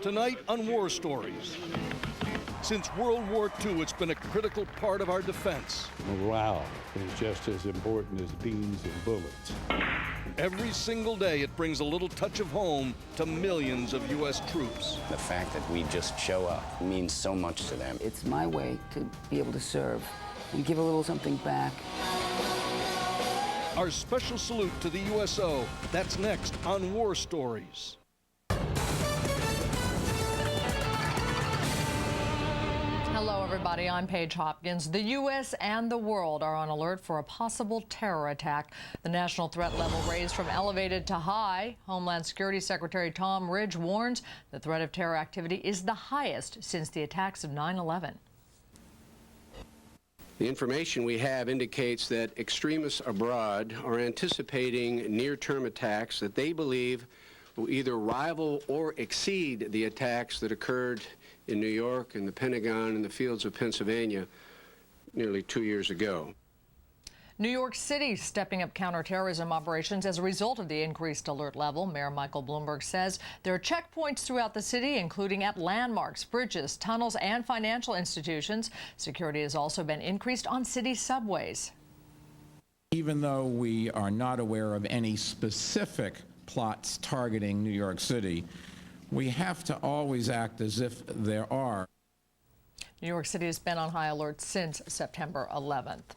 Tonight on War Stories. Since World War II, it's been a critical part of our defense. Morale is just as important as beans and bullets. Every single day, it brings a little touch of home to millions of U.S. troops. The fact that we just show up means so much to them. It's my way to be able to serve and give a little something back. Our special salute to the USO. That's next on War Stories. Hello, everybody. I'm Paige Hopkins. The U.S. and the world are on alert for a possible terror attack. The national threat level raised from elevated to high. Homeland Security Secretary Tom Ridge warns the threat of terror activity is the highest since the attacks of 9/11. The information we have indicates that extremists abroad are anticipating near-term attacks that they believe will either rival or exceed the attacks that occurred in New York and the Pentagon and the fields of Pennsylvania nearly 2 years ago. New York City stepping up counterterrorism operations as a result of the increased alert level. Mayor Michael Bloomberg says there are checkpoints throughout the city, including at landmarks, bridges, tunnels, and financial institutions. Security has also been increased on city subways. Even though we are not aware of any specific plots targeting New York City, we have to always act as if there are. New York City has been on high alert since September 11th.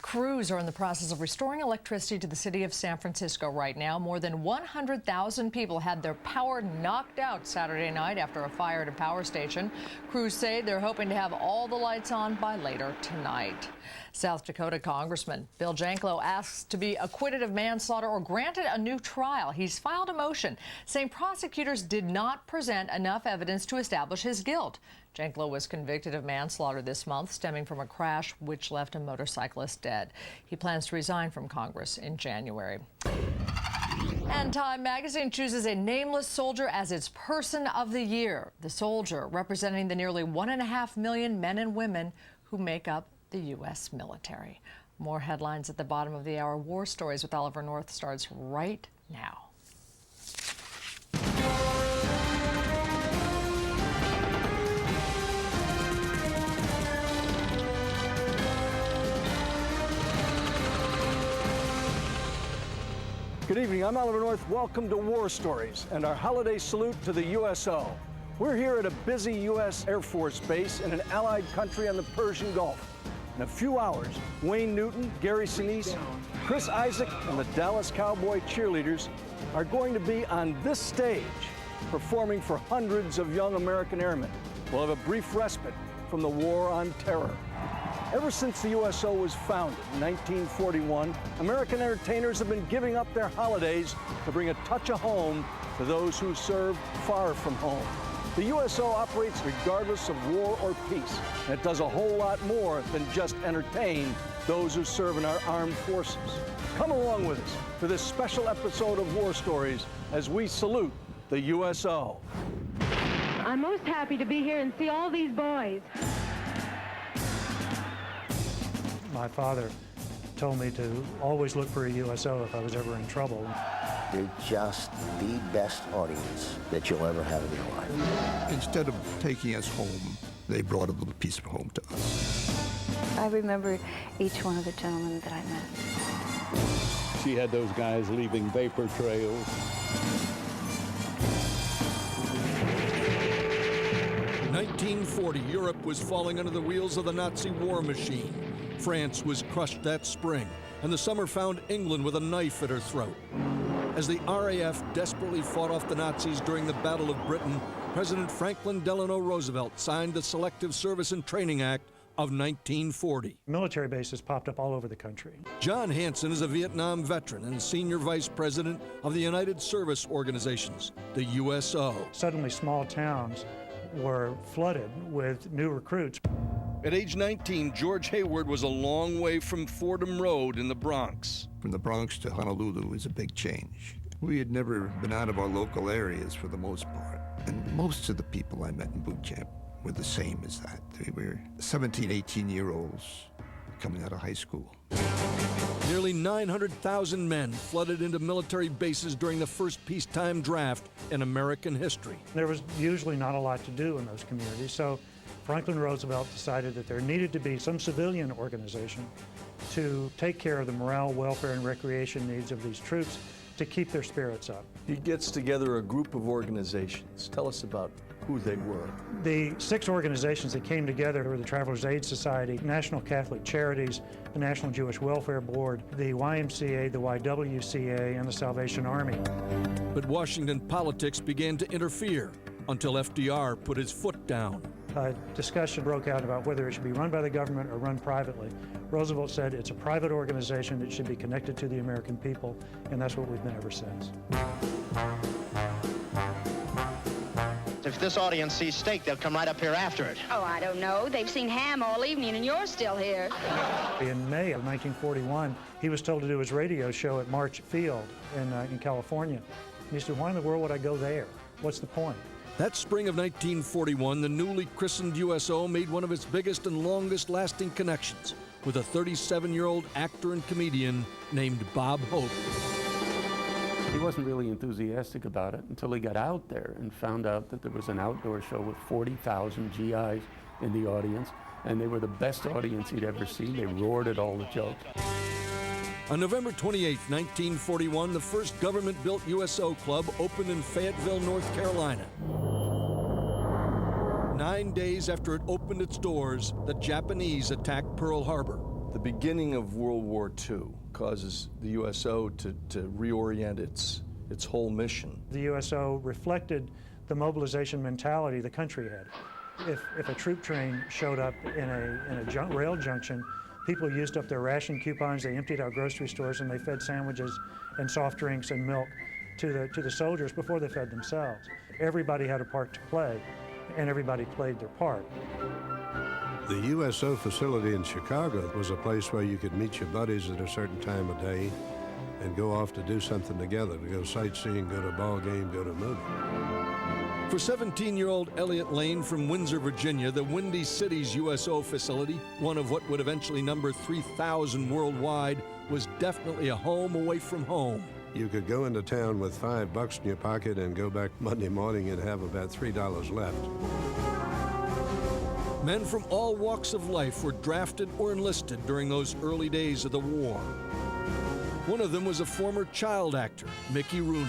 Crews are in the process of restoring electricity to the city of San Francisco right now. More than 100,000 people had their power knocked out Saturday night after a fire at a power station. Crews say they're hoping to have all the lights on by later tonight. South Dakota Congressman Bill Janklow asks to be acquitted of manslaughter or granted a new trial. He's filed a motion saying prosecutors did not present enough evidence to establish his guilt. Janklow was convicted of manslaughter this month, stemming from a crash which left a motorcyclist dead. He plans to resign from Congress in January. And Time magazine chooses a nameless soldier as its Person of the Year. The soldier representing the nearly 1.5 million men and women who make up the U.S. military. More headlines at the bottom of the hour. War Stories with Oliver North starts right now. Good evening, I'm Oliver North. Welcome to War Stories and our holiday salute to the USO. We're here at a busy U.S. Air Force base in an allied country on the Persian Gulf. In a few hours, Wayne Newton, Gary Sinise, Chris Isaac, and the Dallas Cowboy cheerleaders are going to be on this stage performing for hundreds of young American airmen. We'll have a brief respite from the war on terror. Ever since the USO was founded in 1941, American entertainers have been giving up their holidays to bring a touch of home to those who serve far from home. The USO operates regardless of war or peace, and it does a whole lot more than just entertain those who serve in our armed forces. Come along with us for this special episode of War Stories as we salute the USO. I'm most happy to be here and see all these boys. My father told me to always look for a USO if I was ever in trouble. They're just the best audience that you'll ever have in your life. Instead of taking us home, they brought a little piece of home to us. I remember each one of the gentlemen that I met. She had those guys leaving vapor trails. In 1940, Europe was falling under the wheels of the Nazi war machine. France was crushed that spring, and the summer found England with a knife at her throat. As the RAF desperately fought off the Nazis during the Battle of Britain, President Franklin Delano Roosevelt signed the Selective Service and Training Act of 1940. Military bases popped up all over the country. John Hanson is a Vietnam veteran and senior vice president of the United Service Organizations, the USO. Suddenly, small towns were flooded with new recruits. At age 19, George Hayward was a long way from Fordham Road in the Bronx. From the Bronx to Honolulu was a big change. We had never been out of our local areas for the most part. And most of the people I met in boot camp were the same as that. They were 17, 18-year-olds coming out of high school. Nearly 900,000 men flooded into military bases during the first peacetime draft in American history. There was usually not a lot to do in those communities, so Franklin Roosevelt decided that there needed to be some civilian organization to take care of the morale, welfare, and recreation needs of these troops to keep their spirits up. He gets together a group of organizations. Tell us about who they were. The 6 organizations that came together were the Travelers Aid Society, National Catholic Charities, the National Jewish Welfare Board, the YMCA, the YWCA, and the Salvation Army. But Washington politics began to interfere until FDR put his foot down. A discussion broke out about whether it should be run by the government or run privately. Roosevelt said it's a private organization that should be connected to the American people, and that's what we've been ever since. If this audience sees steak, they'll come right up here after it. Oh, I don't know. They've seen ham all evening, and you're still here. In May of 1941, he was told to do his radio show at March Field in California. And he said, why in the world would I go there? What's the point? That spring of 1941, the newly christened USO made one of its biggest and longest-lasting connections with a 37-year-old actor and comedian named Bob Hope. He wasn't really enthusiastic about it until he got out there and found out that there was an outdoor show with 40,000 GIs in the audience, and they were the best audience he'd ever seen. They roared at all the jokes. On November 28, 1941, the first government-built USO club opened in Fayetteville, North Carolina. 9 days after it opened its doors, the Japanese attacked Pearl Harbor. The beginning of World War II causes the USO to reorient its whole mission. The USO reflected the mobilization mentality the country had. If a troop train showed up in a rail junction, people used up their ration coupons, they emptied out grocery stores, and they fed sandwiches and soft drinks and milk to the soldiers before they fed themselves. Everybody had a part to play, and everybody played their part. The USO facility in Chicago was a place where you could meet your buddies at a certain time of day and go off to do something together, to go sightseeing, go to a ball game, go to a movie. For 17-year-old Elliot Lane from Windsor, Virginia, the Windy City's USO facility, one of what would eventually number 3,000 worldwide, was definitely a home away from home. You could go into town with $5 in your pocket and go back Monday morning and have about $3 left. Men from all walks of life were drafted or enlisted during those early days of the war. One of them was a former child actor, Mickey Rooney.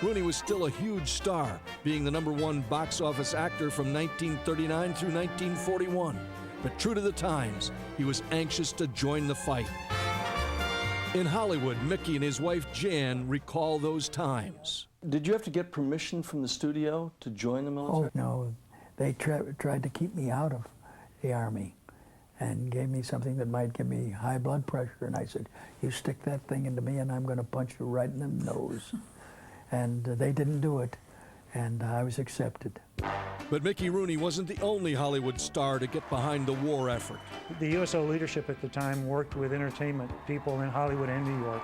Rooney was still a huge star, being the #1 box office actor from 1939 through 1941. But true to the times, he was anxious to join the fight. In Hollywood, Mickey and his wife Jan recall those times. Did you have to get permission from the studio to join the military? Oh, no. They tried to keep me out of the Army and gave me something that might give me high blood pressure. And I said, you stick that thing into me and I'm going to punch you right in the nose. And they didn't do it, and I was accepted. But Mickey Rooney wasn't the only Hollywood star to get behind the war effort. The USO leadership at the time worked with entertainment people in Hollywood and New York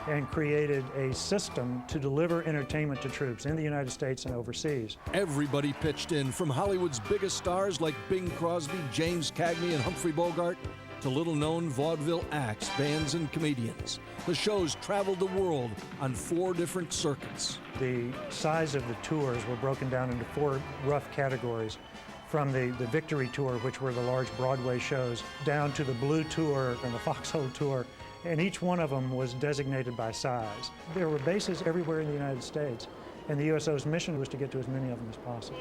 and created a system to deliver entertainment to troops in the United States and overseas. Everybody pitched in, from Hollywood's biggest stars like Bing Crosby, James Cagney, and Humphrey Bogart, to little-known vaudeville acts, bands, and comedians. The shows traveled the world on 4 different circuits. The size of the tours were broken down into 4 rough categories, from the Victory Tour, which were the large Broadway shows, down to the Blue Tour and the Foxhole Tour, and each one of them was designated by size. There were bases everywhere in the United States, and the USO's mission was to get to as many of them as possible.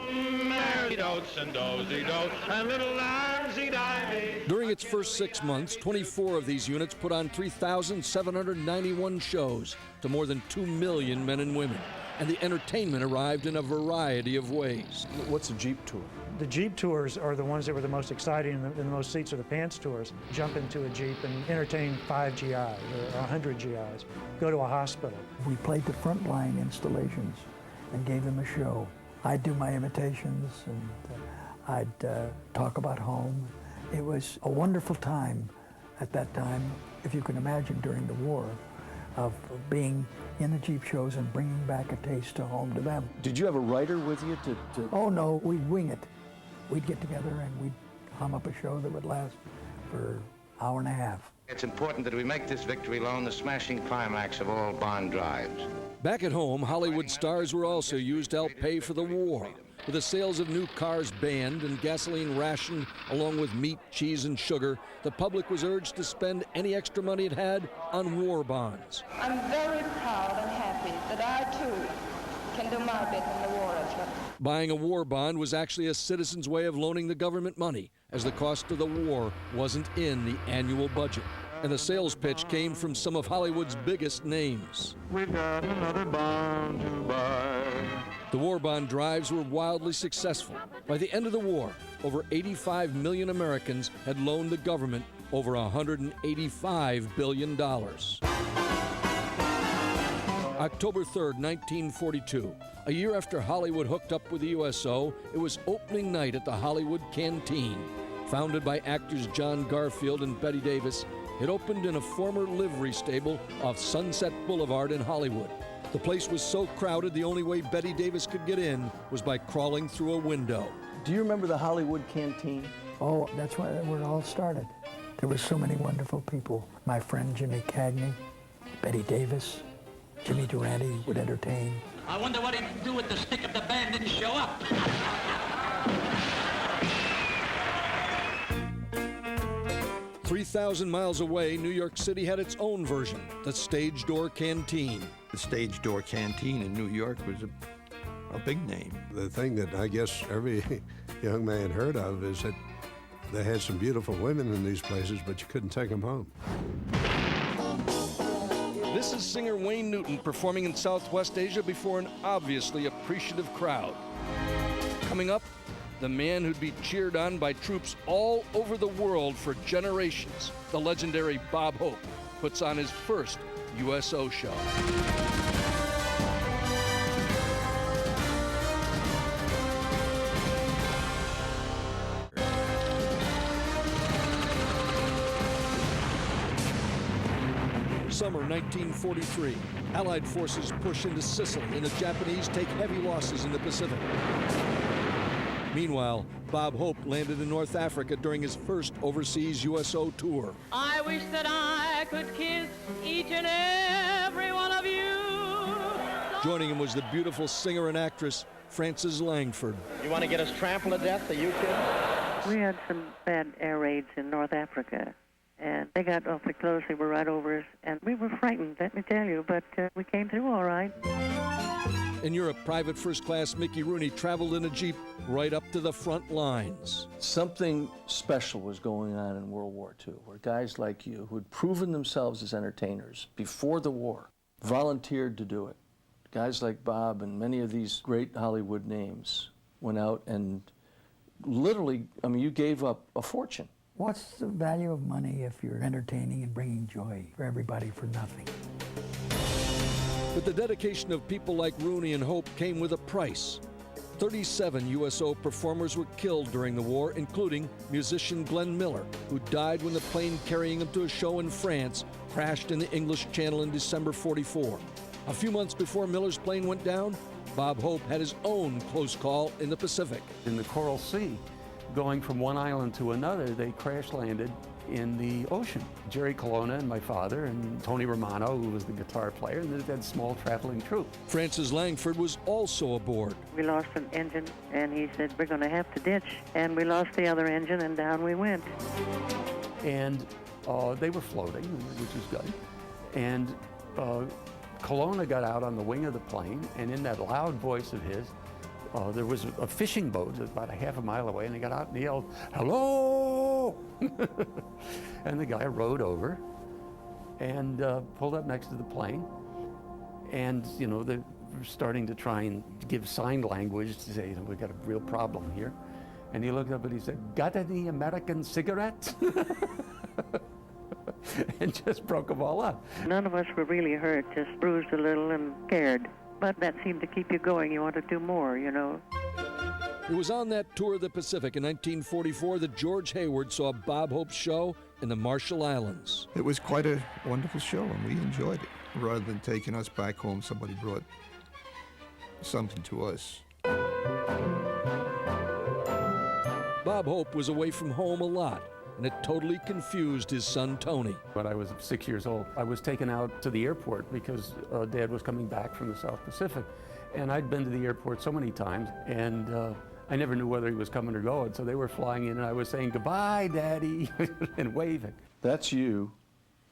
During its first 6 months, 24 of these units put on 3,791 shows to more than 2 million men and women, and the entertainment arrived in a variety of ways. What's a Jeep tour? The Jeep tours are the ones that were the most exciting, and the most seats are the pants tours. Jump into a Jeep and entertain 5 GIs or 100 GIs. Go to a hospital. We played the frontline installations and gave them a show. I'd do my imitations, and I'd talk about home. It was a wonderful time at that time, if you can imagine, during the war, of being in the Jeep shows and bringing back a taste to home to them. Did you have a writer with you to... Oh, no, we'd wing it. We'd get together and we'd hum up a show that would last for an hour and a half. It's important that we make this victory loan the smashing climax of all Bond drives. Back at home, Hollywood stars were also used to help pay for the war. With the sales of new cars banned and gasoline rationed, along with meat, cheese, and sugar, the public was urged to spend any extra money it had on war bonds. I'm very proud and happy that I, too, can do my bit in the war effort. Buying a war bond was actually a citizen's way of loaning the government money, as the cost of the war wasn't in the annual budget. And the sales pitch came from some of Hollywood's biggest names. We've got another bond to buy. The war bond drives were wildly successful. By the end of the war, over 85 million Americans had loaned the government over $185 billion. October 3rd, 1942. A year after Hollywood hooked up with the USO, it was opening night at the Hollywood Canteen. Founded by actors John Garfield and Bette Davis, it opened in a former livery stable off Sunset Boulevard in Hollywood. The place was so crowded, the only way Bette Davis could get in was by crawling through a window. Do you remember the Hollywood Canteen? Oh, that's where it all started. There were so many wonderful people. My friend Jimmy Cagney, Bette Davis, Jimmy Durante would entertain. I wonder what he'd do with the stick if the band didn't show up. 3,000 miles away, New York City had its own version, the Stage Door Canteen. The Stage Door Canteen in New York was a big name. The thing that I guess every young man heard of is that they had some beautiful women in these places, but you couldn't take them home. This is singer Wayne Newton performing in Southwest Asia before an obviously appreciative crowd. Coming up, the man who'd be cheered on by troops all over the world for generations, the legendary Bob Hope, puts on his first USO show. Summer 1943, Allied forces push into Sicily and the Japanese take heavy losses in the Pacific. Meanwhile, Bob Hope landed in North Africa during his first overseas USO tour. I wish that I could kiss each and every one of you. Joining him was the beautiful singer and actress, Frances Langford. You want to get us trampled to death, the U-kid? We had some bad air raids in North Africa, and they got awfully close. They were right over us, and we were frightened, let me tell you, but we came through all right. In Europe, Private First Class Mickey Rooney traveled in a Jeep right up to the front lines. Something special was going on in World War II, where guys like you, who had proven themselves as entertainers before the war, volunteered to do it. Guys like Bob and many of these great Hollywood names went out and literally, I mean, you gave up a fortune. What's the value of money if you're entertaining and bringing joy for everybody for nothing? But the dedication of people like Rooney and Hope came with a price. 37 USO performers were killed during the war, including musician Glenn Miller, who died when the plane carrying him to a show in France crashed in the English Channel in December '44. A few months before Miller's plane went down, Bob Hope had his own close call in the Pacific. In the Coral Sea, going from one island to another, they crash landed in the ocean. Jerry Colonna and my father and Tony Romano, who was the guitar player, and that small traveling troupe. Frances Langford was also aboard. We lost an engine, and he said, we're going to have to ditch. And we lost the other engine, and down we went. And they were floating, which is good. And Colonna got out on the wing of the plane, and in that loud voice of his, there was a fishing boat about a half a mile away, and he got out and he yelled, "Hello!" And the guy rowed over and pulled up next to the plane. And, you know, they were starting to try and give sign language to say, you know, we've got a real problem here. And he looked up and he said, "Got any American cigarettes?" And just broke them all up. None of us were really hurt, just bruised a little and scared. But that seemed to keep you going. You want to do more, you know. It was on that tour of the Pacific in 1944 that George Hayward saw Bob Hope's show in the Marshall Islands. It was quite a wonderful show, and we enjoyed it. Rather than taking us back home, somebody brought something to us. Bob Hope was away from home a lot, and it totally confused his son Tony. When I was 6 years old, I was taken out to the airport because Dad was coming back from the South Pacific. And I'd been to the airport so many times, and I never knew whether he was coming or going. So they were flying in, and I was saying, "Goodbye, Daddy," and waving. That's you,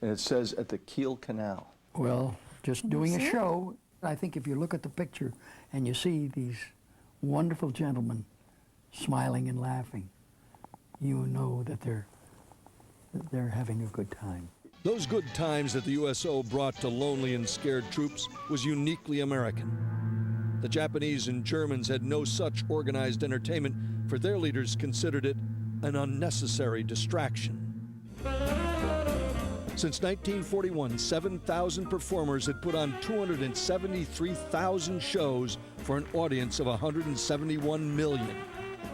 and it says at the Kiel Canal. Well, just doing a show. I think if you look at the picture and you see these wonderful gentlemen smiling and laughing, you know that they're having a good time. Those good times that the USO brought to lonely and scared troops was uniquely American. The Japanese and Germans had no such organized entertainment, for their leaders considered it an unnecessary distraction. Since 1941, 7,000 performers had put on 273,000 shows for an audience of 171 million.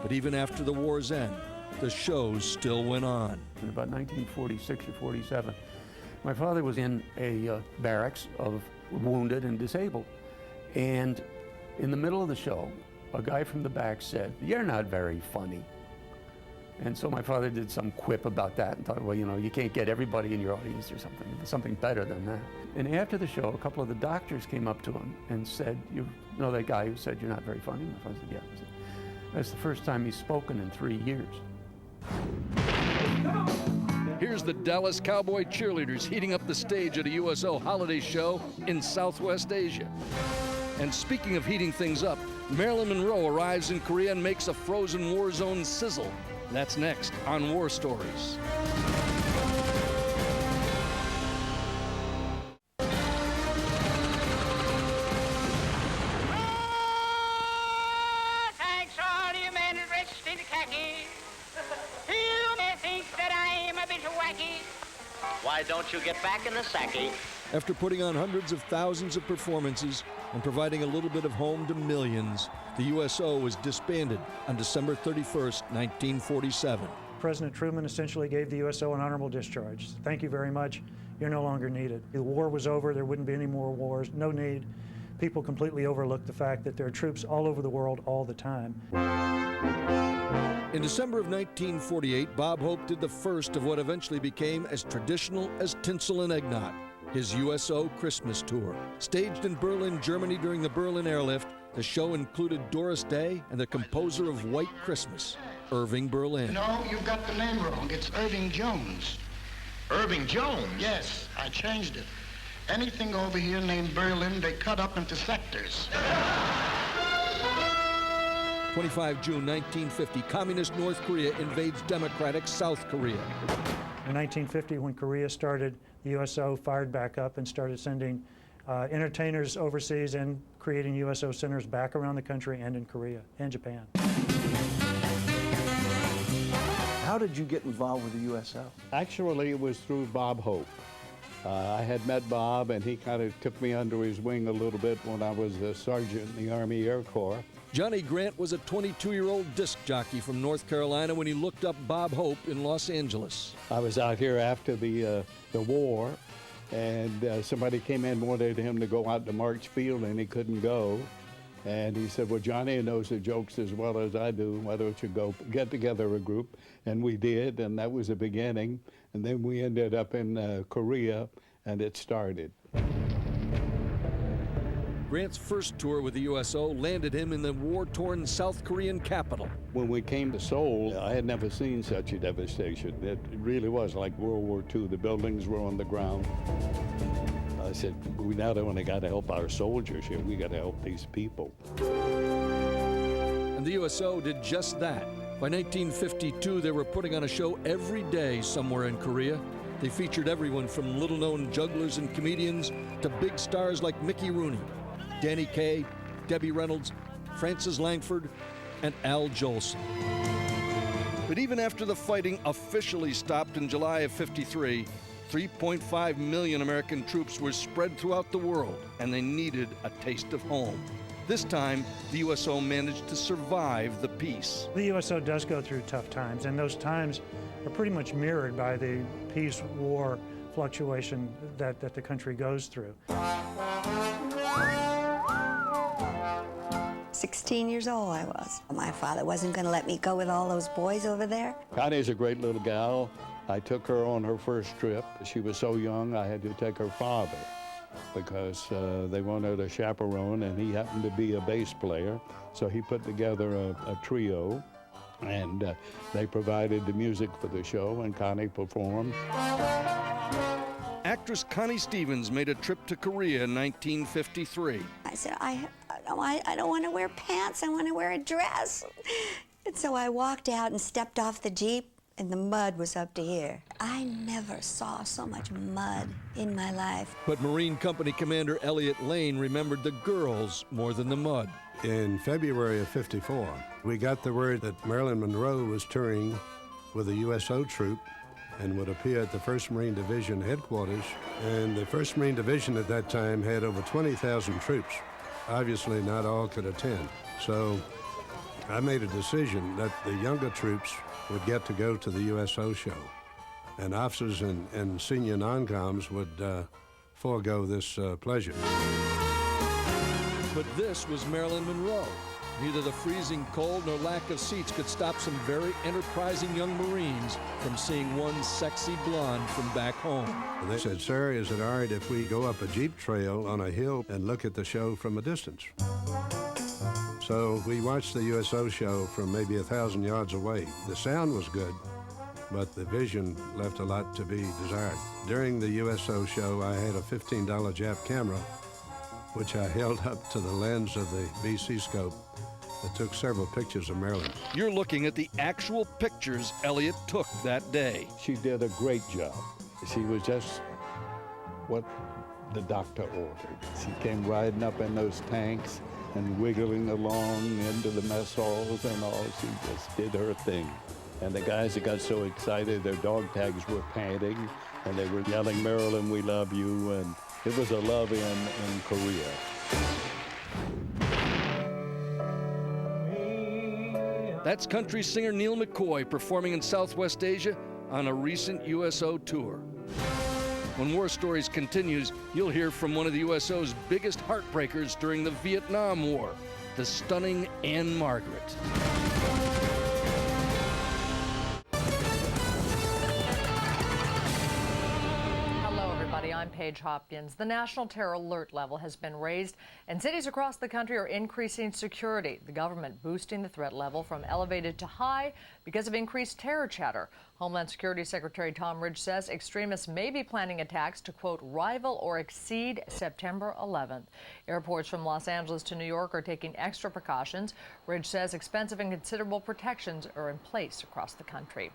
But even after the war's end, the shows still went on. In about 1946 or 47, my father was in a barracks of wounded and disabled. And in the middle of the show, a guy from the back said, "You're not very funny." And so my father did some quip about that and thought, well, you know, you can't get everybody in your audience or something better than that. And after the show, a couple of the doctors came up to him and said, "You know that guy who said you're not very funny?" My father said, "Yeah." He said, "That's the first time he's spoken in 3 years." Here's the Dallas Cowboy cheerleaders heating up the stage at a USO holiday show in Southwest Asia. And speaking of heating things up, Marilyn Monroe arrives in Korea and makes a frozen war zone sizzle. That's next on War Stories. Thanks all you men dressed in khaki. You may think that I'm a bit wacky. Why don't you get back in the sacking? After putting on hundreds of thousands of performances and providing a little bit of home to millions, the USO was disbanded on December 31st, 1947. President Truman essentially gave the USO an honorable discharge. Thank you very much. You're no longer needed. The war was over. There wouldn't be any more wars. No need. People completely overlooked the fact that there are troops all over the world all the time. In December of 1948, Bob Hope did the first of what eventually became as traditional as tinsel and eggnog, his USO Christmas tour. Staged in Berlin, Germany during the Berlin airlift, the show included Doris Day and the composer of White Christmas, Irving Berlin. No, you've got the name wrong. It's Irving Jones. Irving Jones? Yes, I changed it. Anything over here named Berlin, they cut up into sectors. 25 June 1950, communist North Korea invades democratic South Korea. In 1950, when Korea started, the USO fired back up and started sending entertainers overseas and creating USO centers back around the country and in Korea and Japan. How did you get involved with the USO? Actually, it was through Bob Hope. I had met Bob, and he kind of took me under his wing a little bit when I was a sergeant in the Army Air Corps. Johnny Grant was a 22-year-old disc jockey from North Carolina when he looked up Bob Hope in Los Angeles. I was out here after the war, and somebody came in and wanted him to go out to March Field, and he couldn't go. And he said, "Well, Johnny knows the jokes as well as I do. Why don't you go get together a group?" And we did, and that was the beginning. And then we ended up in Korea, and it started. Grant's first tour with the USO landed him in the war-torn South Korean capital. When we came to Seoul, I had never seen such a devastation. It really was like World War II. The buildings were on the ground. I said, we not only got to help our soldiers here, we got to help these people. And the USO did just that. By 1952, they were putting on a show every day somewhere in Korea. They featured everyone from little-known jugglers and comedians to big stars like Mickey Rooney, Danny Kaye, Debbie Reynolds, Frances Langford, and Al Jolson. But even after the fighting officially stopped in July of '53, 3.5 million American troops were spread throughout the world, and they needed a taste of home. This time, the USO managed to survive the peace. The USO does go through tough times, and those times are pretty much mirrored by the peace-war fluctuation that the country goes through. 16 years old I was. My father wasn't going to let me go with all those boys over there. Connie's a great little gal. I took her on her first trip. She was so young, I had to take her father because they wanted a chaperone, and he happened to be a bass player. So he put together a trio, and they provided the music for the show, and Connie performed. Actress Connie Stevens made a trip to Korea in 1953. I said, I don't want to wear pants, I want to wear a dress. And so I walked out and stepped off the Jeep, and the mud was up to here. I never saw so much mud in my life. But Marine Company Commander Elliot Lane remembered the girls more than the mud. In February of '54, we got the word that Marilyn Monroe was touring with a USO troop and would appear at the 1st Marine Division headquarters. And the 1st Marine Division at that time had over 20,000 troops. Obviously, not all could attend. So I made a decision that the younger troops would get to go to the USO show, and officers and senior non-coms would forego this pleasure. But this was Marilyn Monroe. Neither the freezing cold nor lack of seats could stop some very enterprising young Marines from seeing one sexy blonde from back home. They said, "Sir, is it all right if we go up a Jeep trail on a hill and look at the show from a distance?" So we watched the USO show from maybe 1,000 yards away. The sound was good, but the vision left a lot to be desired. During the USO show, I had a $15 Jap camera, which I held up to the lens of the BC scope that took several pictures of Marilyn. You're looking at the actual pictures Elliot took that day. She did a great job. She was just what the doctor ordered. She came riding up in those tanks and wiggling along into the mess halls and all. She just did her thing. And the guys that got so excited, their dog tags were panting, and they were yelling, "Marilyn, we love you," and it was a love in Korea. That's country singer Neil McCoy performing in Southwest Asia on a recent USO tour. When War Stories continues, you'll hear from one of the USO's biggest heartbreakers during the Vietnam War, the stunning Anne Margaret. I'm Paige Hopkins. The national terror alert level has been raised, and cities across the country are increasing security. The government boosting the threat level from elevated to high because of increased terror chatter. Homeland Security Secretary Tom Ridge says extremists may be planning attacks to, quote, rival or exceed September 11th. Airports from Los Angeles to New York are taking extra precautions. Ridge says expensive and considerable protections are in place across the country.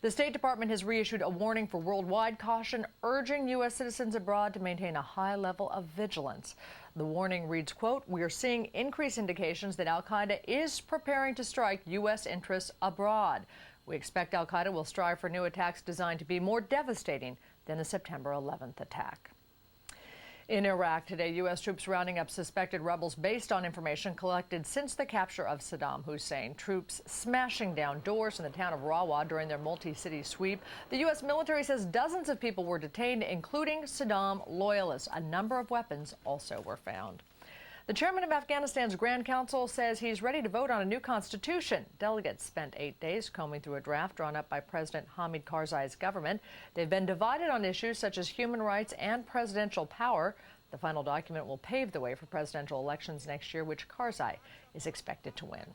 The State Department has reissued a warning for worldwide caution, urging U.S. citizens abroad to maintain a high level of vigilance. The warning reads, quote, "We are seeing increased indications that al-Qaeda is preparing to strike U.S. interests abroad. We expect al-Qaeda will strive for new attacks designed to be more devastating than the September 11th attack." In Iraq today, U.S. troops rounding up suspected rebels based on information collected since the capture of Saddam Hussein. Troops smashing down doors in the town of Rawah during their multi-city sweep. The U.S. military says dozens of people were detained, including Saddam loyalists. A number of weapons also were found. The chairman of Afghanistan's Grand Council says he's ready to vote on a new constitution. Delegates spent 8 days combing through a draft drawn up by President Hamid Karzai's government. They've been divided on issues such as human rights and presidential power. The final document will pave the way for presidential elections next year, which Karzai is expected to win.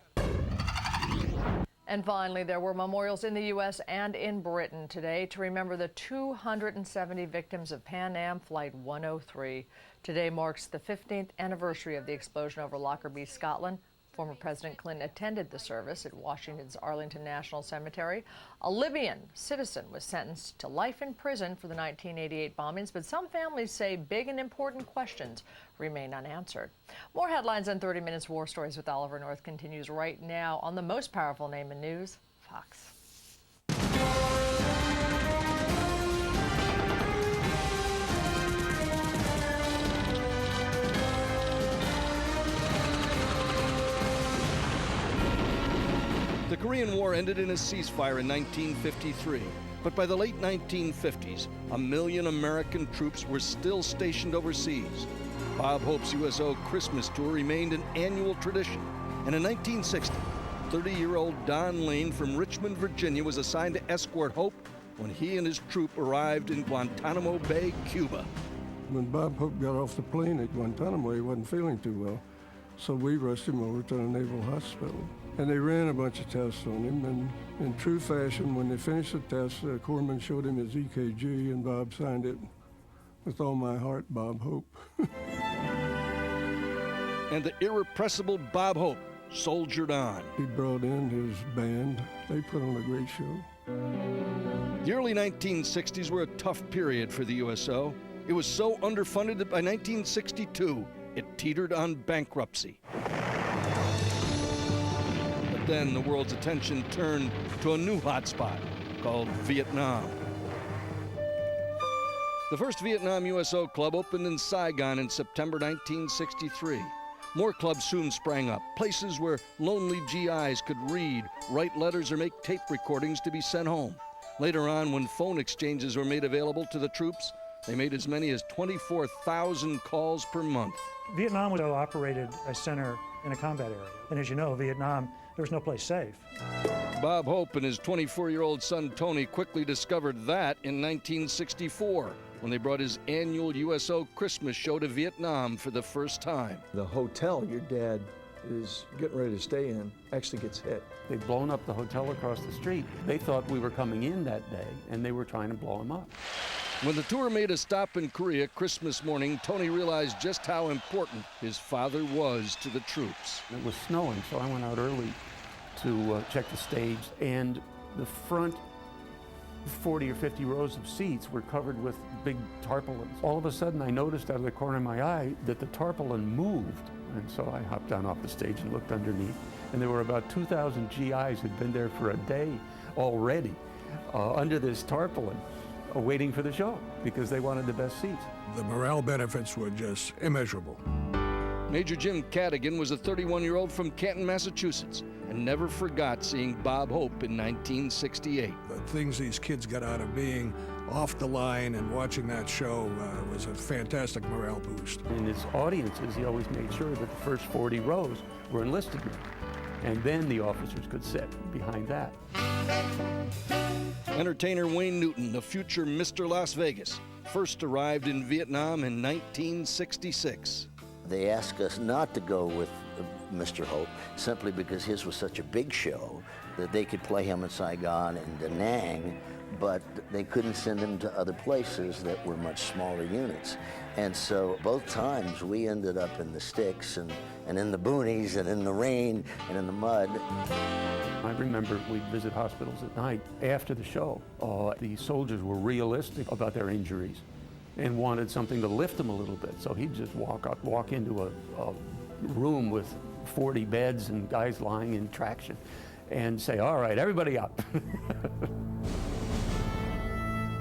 And finally, there were memorials in the U.S. and in Britain today to remember the 270 victims of Pan Am Flight 103. Today marks the 15th anniversary of the explosion over Lockerbie, Scotland. Former President Clinton attended the service at Washington's Arlington National Cemetery. A Libyan citizen was sentenced to life in prison for the 1988 bombings, but some families say big and important questions remain unanswered. More headlines on 30 Minutes War Stories with Oliver North continues right now on the most powerful name in news, Fox. The Korean War ended in a ceasefire in 1953, but by the late 1950s, 1 million American troops were still stationed overseas. Bob Hope's USO Christmas tour remained an annual tradition. And in 1960, 30-year-old Don Lane from Richmond, Virginia was assigned to escort Hope when he and his troop arrived in Guantanamo Bay, Cuba. When Bob Hope got off the plane at Guantanamo, he wasn't feeling too well. So we rushed him over to the Naval Hospital. And they ran a bunch of tests on him, and in true fashion, when they finished the test, the corpsman showed him his EKG, and Bob signed it, "With all my heart, Bob Hope." And the irrepressible Bob Hope soldiered on. He brought in his band. They put on a great show. The early 1960s were a tough period for the USO. It was so underfunded that by 1962, it teetered on bankruptcy. But then the world's attention turned to a new hotspot called Vietnam. The first Vietnam USO club opened in Saigon in September 1963. More clubs soon sprang up, places where lonely GIs could read, write letters, or make tape recordings to be sent home. Later on, when phone exchanges were made available to the troops, they made as many as 24,000 calls per month. Vietnam operated a center in a combat area. And as you know, Vietnam, there was no place safe. Bob Hope and his 24-year-old son Tony quickly discovered that in 1964, when they brought his annual USO Christmas show to Vietnam for the first time. The hotel your dad is getting ready to stay in actually gets hit. They'd blown up the hotel across the street. They thought we were coming in that day, and they were trying to blow him up. When the tour made a stop in Korea Christmas morning, Tony realized just how important his father was to the troops. It was snowing, so I went out early to check the stage, and the front 40 or 50 rows of seats were covered with big tarpaulins. All of a sudden, I noticed out of the corner of my eye that the tarpaulin moved. And so I hopped down off the stage and looked underneath. And there were about 2,000 GIs who'd been there for a day already under this tarpaulin, waiting for the show because they wanted the best seats. The morale benefits were just immeasurable. Major Jim Cadigan was a 31-year-old from Canton, Massachusetts, and never forgot seeing Bob Hope in 1968. The things these kids got out of being off the line and watching that show was a fantastic morale boost. In his audiences, he always made sure that the first 40 rows were enlisted men, and then the officers could sit behind that. Entertainer Wayne Newton, the future Mr. Las Vegas, first arrived in Vietnam in 1966. They asked us not to go with Mr. Hope simply because his was such a big show that they could play him in Saigon and Da Nang, but they couldn't send him to other places that were much smaller units. And so both times we ended up in the sticks and in the boonies and in the rain and in the mud. I remember we'd visit hospitals at night after the show. The soldiers were realistic about their injuries and wanted something to lift them a little bit. So he'd just walk into a room with 40 beds and guys lying in traction and say, "All right, everybody up."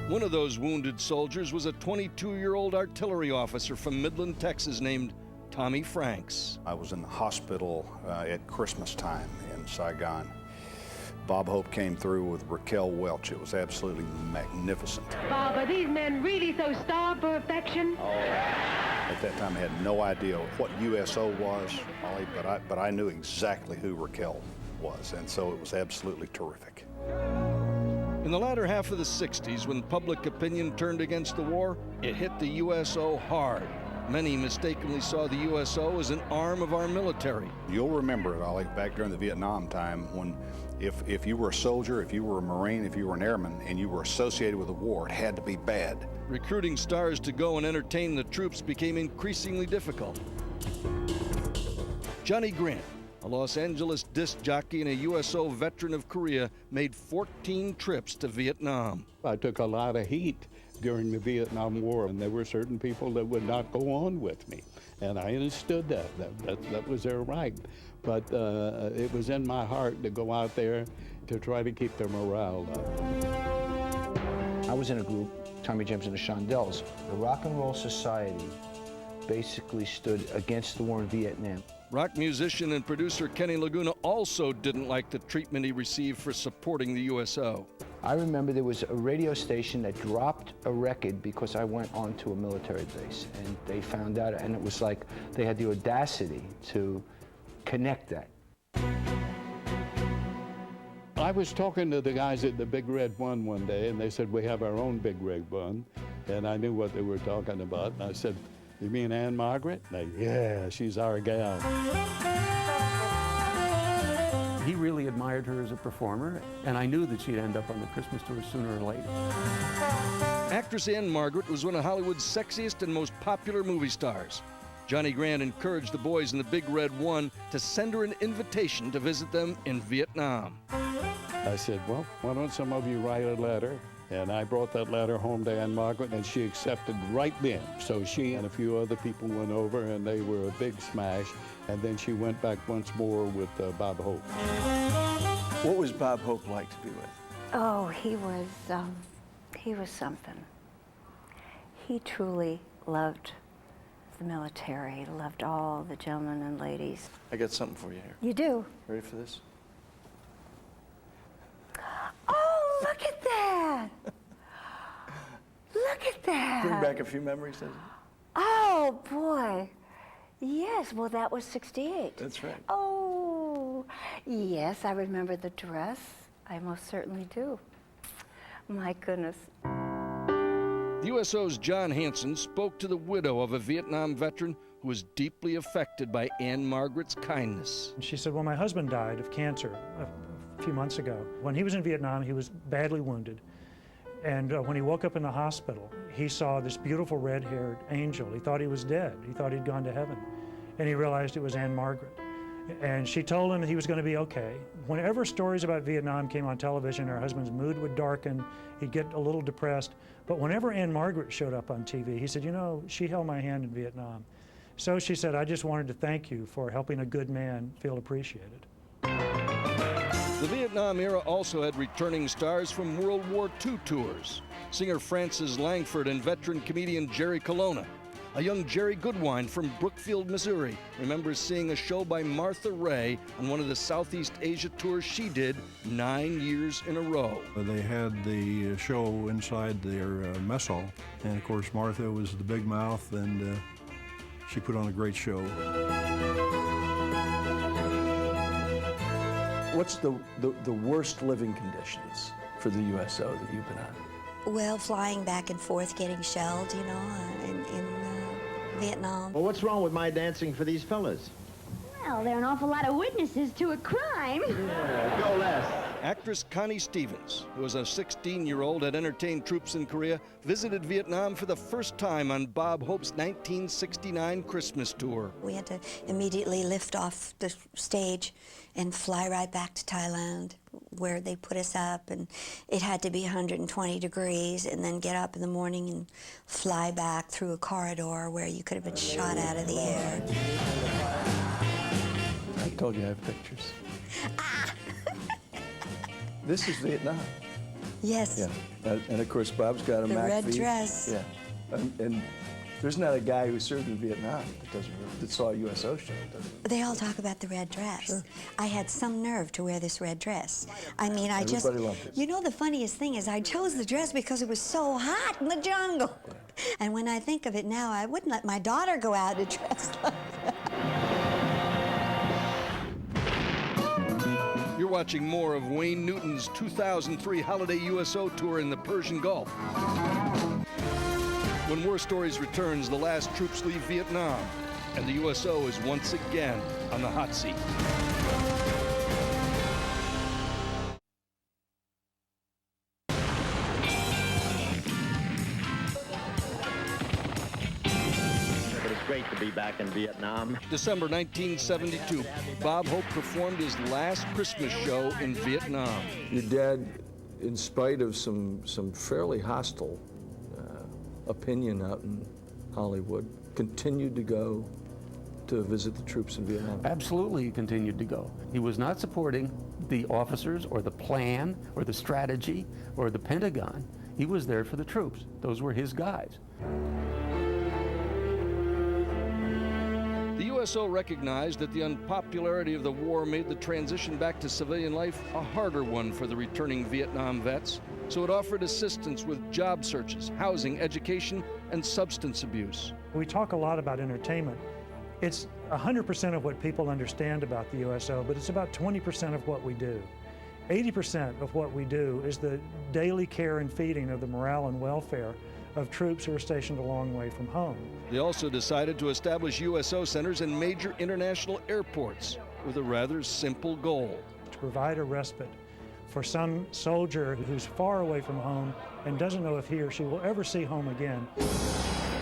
One of those wounded soldiers was a 22-year-old artillery officer from Midland, Texas, named Tommy Franks. I was in the hospital at Christmas time in Saigon. Bob Hope came through with Raquel Welch. It was absolutely magnificent. Bob, are these men really so starved for affection? Oh, at that time I had no idea what USO was, Molly, but I knew exactly who Raquel was, and so it was absolutely terrific. In the latter half of the 60s, when public opinion turned against the war, it hit the USO hard. Many mistakenly saw the USO as an arm of our military. You'll remember it, Ollie, back during the Vietnam time when if you were a soldier, if you were a Marine, if you were an airman, and you were associated with the war, it had to be bad. Recruiting stars to go and entertain the troops became increasingly difficult. Johnny Grant, a Los Angeles disc jockey and a USO veteran of Korea, made 14 trips to Vietnam. I took a lot of heat during the Vietnam War, and there were certain people that would not go on with me. And I understood that. That was their right. But it was in my heart to go out there to try to keep their morale up. I was in a group, Tommy James and the Shondells. The Rock and Roll Society basically stood against the war in Vietnam. Rock musician and producer Kenny Laguna also didn't like the treatment he received for supporting the USO. I remember there was a radio station that dropped a record because I went onto a military base, and they found out, and it was like they had the audacity to connect that. I was talking to the guys at the Big Red one day, and they said, we have our own Big Red One. And I knew what they were talking about. And I said, you mean Anne Margaret? And they, yeah, she's our gal. He really admired her as a performer, and I knew that she'd end up on the Christmas tour sooner or later. Actress Anne Margaret was one of Hollywood's sexiest and most popular movie stars. Johnny Grant encouraged the boys in the Big Red One to send her an invitation to visit them in Vietnam. I said, well, why don't some of you write a letter? And I brought that letter home to Anne Margaret, and she accepted right then. So she and a few other people went over, and they were a big smash. And then she went back once more with Bob Hope. What was Bob Hope like to be with? Oh, he was something. He truly loved the military, loved all the gentlemen and ladies. I got something for you here. You do? Ready for this? Oh, look at that! Look at that! Bring back a few memories, doesn't it? Oh, boy. Yes, well, that was 68. That's right. Oh, yes, I remember the dress. I most certainly do. My goodness. The USO's John Hanson spoke to the widow of a Vietnam veteran who was deeply affected by Anne Margaret's kindness. She said, well, my husband died of cancer a few months ago. When he was in Vietnam, he was badly wounded. And when he woke up in the hospital, he saw this beautiful red-haired angel. He thought he was dead. He thought he'd gone to heaven. And he realized it was Anne Margaret. And she told him he was going to be okay. Whenever stories about Vietnam came on television, her husband's mood would darken. He'd get a little depressed. But whenever Anne Margaret showed up on TV, he said, you know, she held my hand in Vietnam. So she said, I just wanted to thank you for helping a good man feel appreciated. The Vietnam era also had returning stars from World War II tours. Singer Frances Langford and veteran comedian Jerry Colonna. A young Jerry Goodwine from Brookfield, Missouri, remembers seeing a show by Martha Raye on one of the Southeast Asia tours she did 9 years in a row. They had the show inside their mess hall, and of course Martha was the big mouth, and she put on a great show. What's the worst living conditions for the USO that you've been on? Well, flying back and forth, getting shelled, you know, in Vietnam. Well, what's wrong with my dancing for these fellas? Well, there are an awful lot of witnesses to a crime. Yeah, go Les. Actress Connie Stevens, who was a 16-year-old, had entertained troops in Korea, visited Vietnam for the first time on Bob Hope's 1969 Christmas tour. We had to immediately lift off the stage and fly right back to Thailand, where they put us up, and it had to be 120 degrees, and then get up in the morning and fly back through a corridor where you could have been shot out of the air. I told you I have pictures. This is Vietnam. Yes. Yeah, and of course Bob's got a the Mac red V. dress. Yeah, and there's not a guy who served in Vietnam that saw a USO show, doesn't he? They all talk about the red dress. Sure. I had some nerve to wear this red dress. I mean, Everybody loved it. You know, the funniest thing is I chose the dress because it was so hot in the jungle. Yeah. And when I think of it now, I wouldn't let my daughter go out in a dress like that. You're watching more of Wayne Newton's 2003 holiday USO tour in the Persian Gulf. When War Stories returns, the last troops leave Vietnam, and the USO is once again on the hot seat. But it's great to be back in Vietnam. December 1972, Bob Hope performed his last Christmas show in Vietnam. Your dad, in spite of some fairly hostile opinion out in Hollywood, continued to go to visit the troops in Vietnam? Absolutely, he continued to go. He was not supporting the officers or the plan or the strategy or the Pentagon. He was there for the troops. Those were his guys. The USO recognized that the unpopularity of the war made the transition back to civilian life a harder one for the returning Vietnam vets, so it offered assistance with job searches, housing, education, and substance abuse. We talk a lot about entertainment. It's 100% of what people understand about the USO, but it's about 20% of what we do. 80% of what we do is the daily care and feeding of the morale and welfare of troops who are stationed a long way from home. They also decided to establish USO centers in major international airports with a rather simple goal: to provide a respite for some soldier who's far away from home and doesn't know if he or she will ever see home again.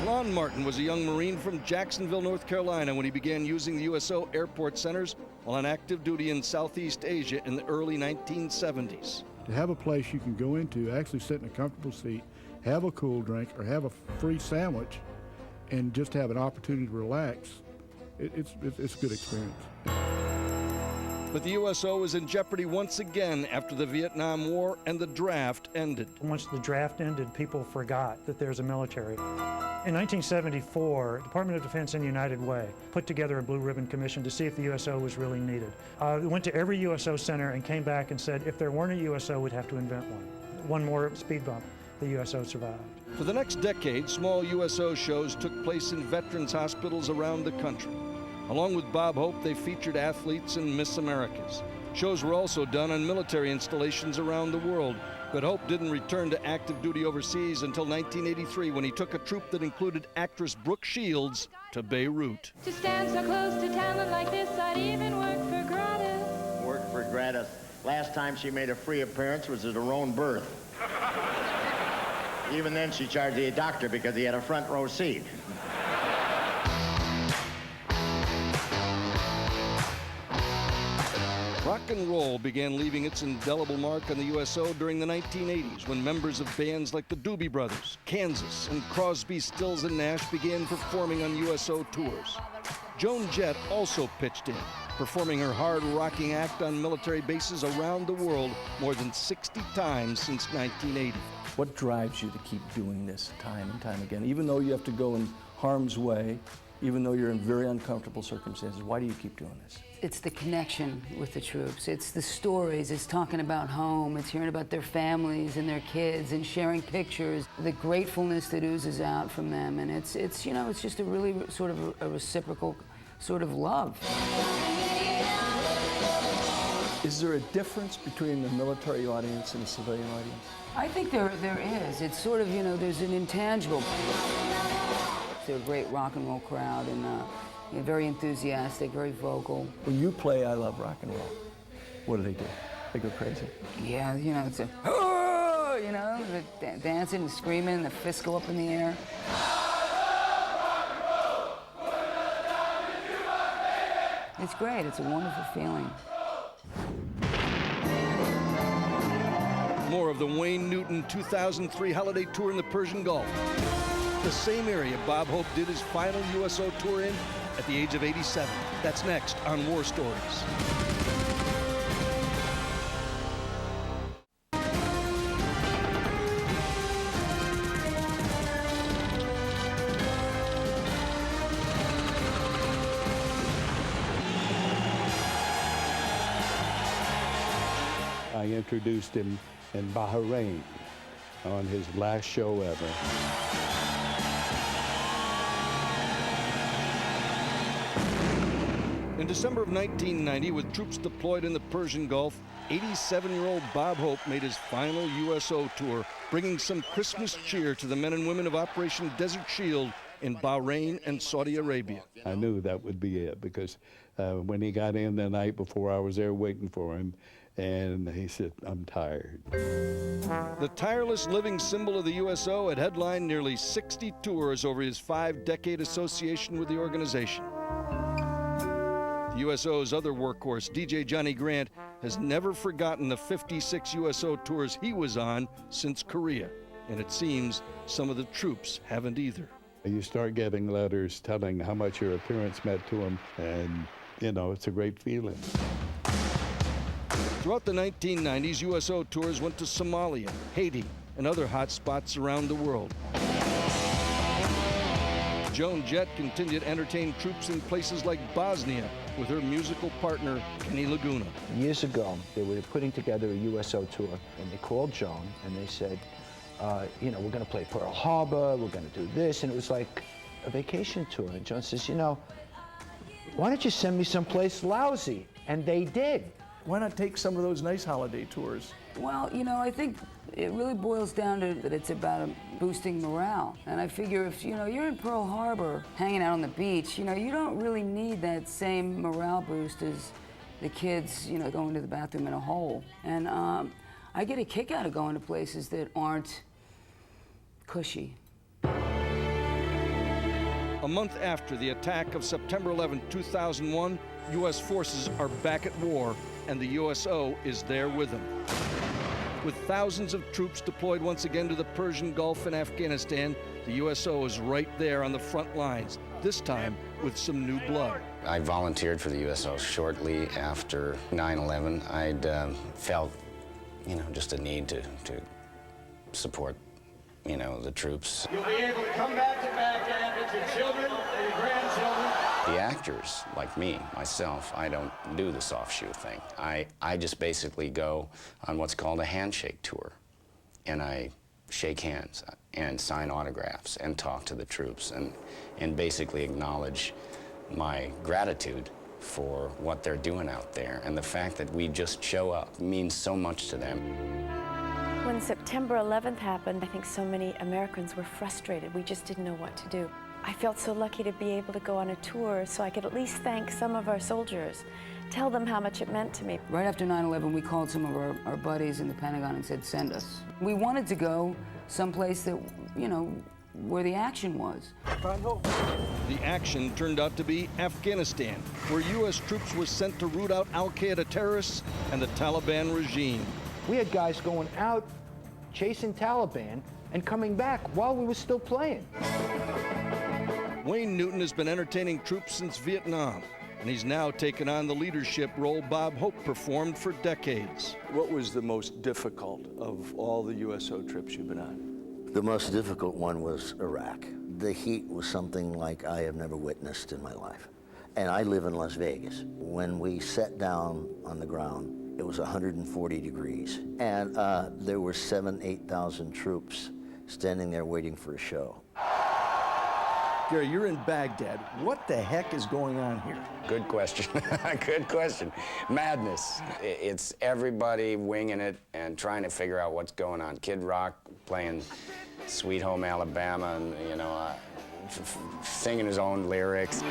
Lon Martin was a young Marine from Jacksonville, North Carolina, when he began using the USO airport centers while on active duty in Southeast Asia in the early 1970s. To have a place you can go into, actually sit in a comfortable seat, have a cool drink, or have a free sandwich, and just have an opportunity to relax, it's a good experience. But the USO was in jeopardy once again after the Vietnam War and the draft ended. Once the draft ended, people forgot that there's a military. In 1974, Department of Defense and United Way put together a Blue Ribbon Commission to see if the USO was really needed. We went to every USO center and came back and said if there weren't a USO, we'd have to invent one. One more speed bump. The USO survived. For the next decade, small USO shows took place in veterans' hospitals around the country. Along with Bob Hope, they featured athletes and Miss Americas. Shows were also done on military installations around the world, but Hope didn't return to active duty overseas until 1983 when he took a troupe that included actress Brooke Shields to Beirut. To stand so close to talent like this, I'd even work for gratis. Work for gratis. Last time she made a free appearance was at her own birth. Even then, she charged the doctor because he had a front row seat. Rock and roll began leaving its indelible mark on the USO during the 1980s when members of bands like the Doobie Brothers, Kansas, and Crosby, Stills and Nash began performing on USO tours. Joan Jett also pitched in, performing her hard-rocking act on military bases around the world more than 60 times since 1980. What drives you to keep doing this time and time again? Even though you have to go in harm's way, even though you're in very uncomfortable circumstances, why do you keep doing this? It's the connection with the troops. It's the stories. It's talking about home. It's hearing about their families and their kids and sharing pictures. The gratefulness that oozes out from them. And it's you know, it's just a really sort of a reciprocal sort of love. Is there a difference between the military audience and the civilian audience? I think there is. It's sort of, you know, there's an intangible. They're a great rock and roll crowd and very enthusiastic, very vocal. When you play I Love Rock and Roll, what do? They go crazy? Yeah, you know, it's a, oh, you know, the dancing and screaming, the fists go up in the air. It's great. It's a wonderful feeling. More of the Wayne Newton 2003 holiday tour in the Persian Gulf. The same area Bob Hope did his final USO tour in at the age of 87. That's next on War Stories. I introduced him in Bahrain on his last show ever. In December of 1990, with troops deployed in the Persian Gulf, 87-year-old Bob Hope made his final USO tour, bringing some Christmas cheer to the men and women of Operation Desert Shield in Bahrain and Saudi Arabia. I knew that would be it because when he got in the night before, I was there waiting for him, and he said, "I'm tired." The tireless living symbol of the USO had headlined nearly 60 tours over his 5-decade association with the organization. The USO's other workhorse, DJ Johnny Grant, has never forgotten the 56 USO tours he was on since Korea, and it seems some of the troops haven't either. You start getting letters telling how much your appearance meant to them, and, you know, it's a great feeling. Throughout the 1990s, USO tours went to Somalia, Haiti, and other hot spots around the world. Joan Jett continued to entertain troops in places like Bosnia with her musical partner, Kenny Laguna. Years ago, they were putting together a USO tour, and they called Joan, and they said, you know, we're going to play Pearl Harbor, we're going to do this, and it was like a vacation tour. And Joan says, you know, why don't you send me someplace lousy? And they did. Why not take some of those nice holiday tours? Well, you know, I think it really boils down to that it's about boosting morale. And I figure if, you know, you're in Pearl Harbor hanging out on the beach, you know, you don't really need that same morale boost as the kids, you know, going to the bathroom in a hole. And I get a kick out of going to places that aren't cushy. A month after the attack of September 11, 2001, U.S. forces are back at war, and the USO is there with them. With thousands of troops deployed once again to the Persian Gulf and Afghanistan, the USO is right there on the front lines, this time with some new blood. I volunteered for the USO shortly after 9/11. I'd felt, you know, just a need to support, you know, the troops. You'll be able to come back to Baghdad with your children and your grandchildren. The actors, like me, myself, I don't do the soft shoe thing. I just basically go on what's called a handshake tour. And I shake hands and sign autographs and talk to the troops and basically acknowledge my gratitude for what they're doing out there. And the fact that we just show up means so much to them. When September 11th happened, I think so many Americans were frustrated. We just didn't know what to do. I felt so lucky to be able to go on a tour so I could at least thank some of our soldiers, tell them how much it meant to me. Right after 9/11, we called some of our buddies in the Pentagon and said, send us. We wanted to go someplace that, you know, where the action was. The action turned out to be Afghanistan, where U.S. troops were sent to root out al-Qaeda terrorists and the Taliban regime. We had guys going out chasing Taliban and coming back while we were still playing. Wayne Newton has been entertaining troops since Vietnam, and he's now taken on the leadership role Bob Hope performed for decades. What was the most difficult of all the USO trips you've been on? The most difficult one was Iraq. The heat was something like I have never witnessed in my life. And I live in Las Vegas. When we sat down on the ground, it was 140 degrees. And there were 7,000 to 8,000 troops standing there waiting for a show. Gary, you're in Baghdad. What the heck is going on here? Good question. Good question. Madness. It's everybody winging it and trying to figure out what's going on. Kid Rock playing Sweet Home Alabama and, you know, singing his own lyrics.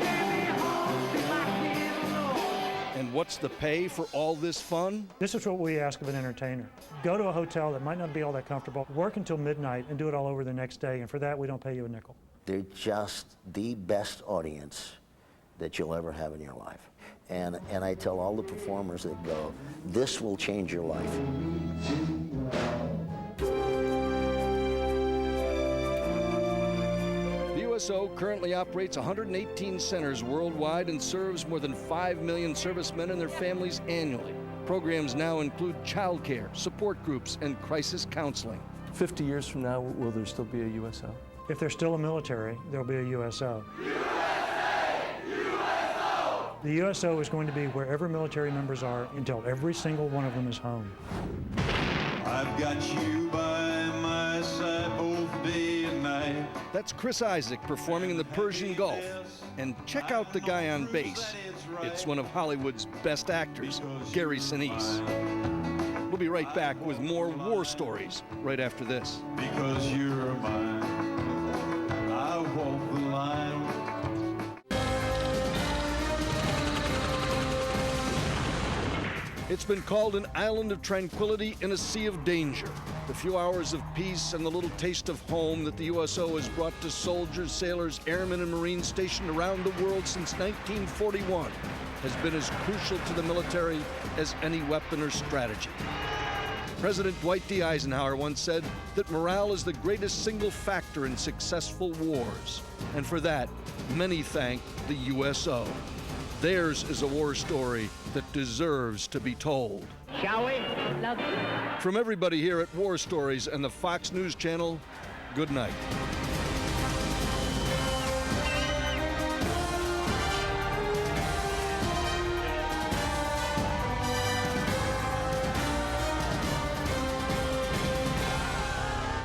And what's the pay for all this fun? This is what we ask of an entertainer. Go to a hotel that might not be all that comfortable, work until midnight, and do it all over the next day, and for that, we don't pay you a nickel. They're just the best audience that you'll ever have in your life. And I tell all the performers that go, this will change your life. The USO currently operates 118 centers worldwide and serves more than 5 million servicemen and their families annually. Programs now include childcare, support groups, and crisis counseling. 50 years from now, will there still be a USO? If there's still a military, there'll be a USO. USA! USO! The USO is going to be wherever military members are until every single one of them is home. I've got you by my side both day and night. That's Chris Isaak performing in the Persian Gulf. And check out the guy on bass. It's one of Hollywood's best actors, Gary Sinise. We'll be right back with more war stories right after this. Because you're mine, I walk the line. It's been called an island of tranquility in a sea of danger. The few hours of peace and the little taste of home that the USO has brought to soldiers, sailors, airmen, and Marines stationed around the world since 1941 has been as crucial to the military as any weapon or strategy. President Dwight D. Eisenhower once said that morale is the greatest single factor in successful wars. And for that, many thank the USO. Theirs is a war story that deserves to be told. Shall we? From everybody here at War Stories and the Fox News Channel, good night.